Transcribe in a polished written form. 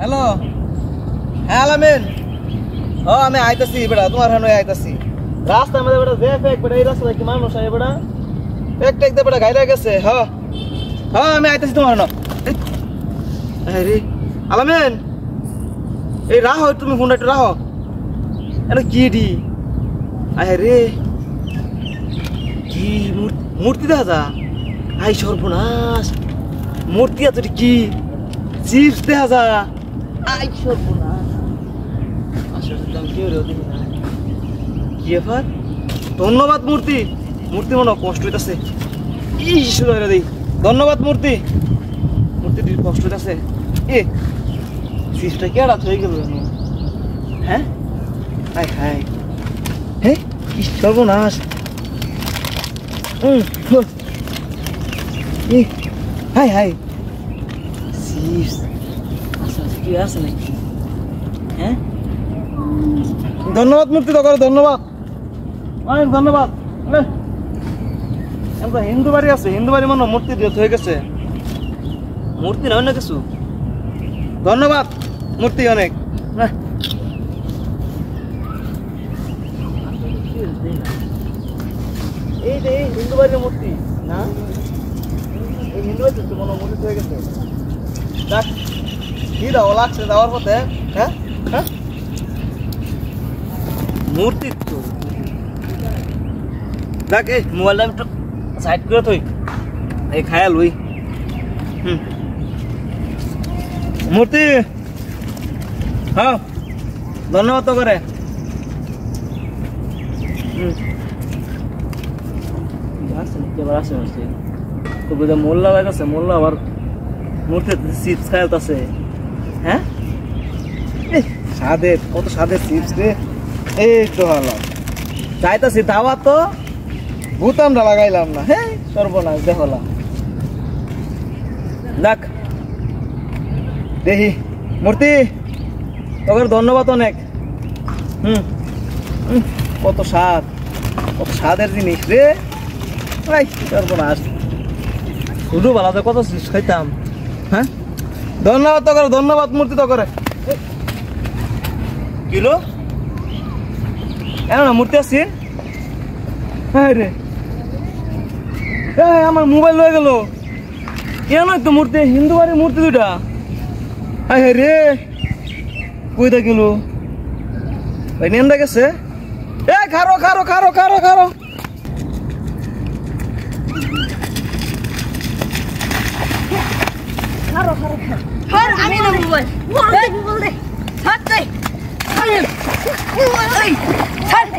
hello হ্যাঁ আলামিন আমি আইতাছি বেটা তোমার হানো আইতাছি রাস্তার মধ্যে বেটা যে ফেক বেটা এই রাস্তা কি মানুষ আই বেটা ফেক টেক দে বেটা গাইলা গেছে আমি আইতাছি তোমার হানো আরে আলামিন এই রাহো তুমি ফোনটা একটু রাহো এটা কি ডি আরে কি মূর্তি দেখা যা আই সর্বনাশ মূর্তি আছে কি চিপস দেখা যা আই সর্বনাশ আসলে দাম কি হলো দেখি না কি ব্যাপার ধন্যবাদ মূর্তি মূর্তি মনে কষ্ট হইতাছে ইস রে দেই ধন্যবাদ মূর্তি মূর্তিটির কষ্ট হইতাছে এ চিপসটা কি আড়াত হয়ে গেল হ্যাঁ হাই হাই হ্যাঁ কি সর্বনাশ হাই হাই চিপস আচ্ছা কি আছে নাকি হ্যাঁ ধন্যবাদ মূর্তি তখন ধন্যবাদ অনেক ধন্যবাদ হিন্দু বাড়ি আছে হিন্দু বাড়ি মনে মূর্তি দিয়ে হয়ে গেছে মূর্তি না অন্য কিছু ধন্যবাদ মূর্তি অনেক এই যে হিন্দু বাড়ির মূর্তি না এই হিন্দু বাড়ি মনে মূর্তি হয়ে গেছে দেখ কি দাও লাগছে যাওয়ার পথে হ্যাঁ হ্যাঁ মূর্তি তো দেখ এই মোবাইলটা একটু সাইড করে থই এই খায়াল ওই মূর্তি হ্যাঁ ধন্যবাদ তো করে মোল্লা আছে মোল্লা আবার মূর্তি চিপস খাইতেছে হ্যাঁ স্বাদের কত স্বাদের চিপস রে এই তো হলো চাইতাছি দাওয়া তো বুতামটা লাগাইলাম না হ্যাঁ সর্বনাশ দেখলাম দেখ দেখি মূর্তি তোকে ধন্যবাদ অনেক কত স্বাদ কত স্বাদের জিনিস রে সর্বনাশ শুধু ভালো কত চিপস খাইতাম হ্যাঁ ধন্যবাদ তো করে ধন্যবাদ মূর্তি তো করে কিলো না মূর্তি আসছি হ্যাঁ রে আমার মোবাইল হয়ে গেল কেন তো মূর্তি হিন্দু বাড়ির মূর্তি দুইটা হ্যাঁ রে কইটা গেল ভাই নেন্দা গেছে খারো খারো খারো খারো খারো খারো খারো খারো আমি না মোবাইল মোবাইল দে হাত দে ছাড় দে ছাড় দে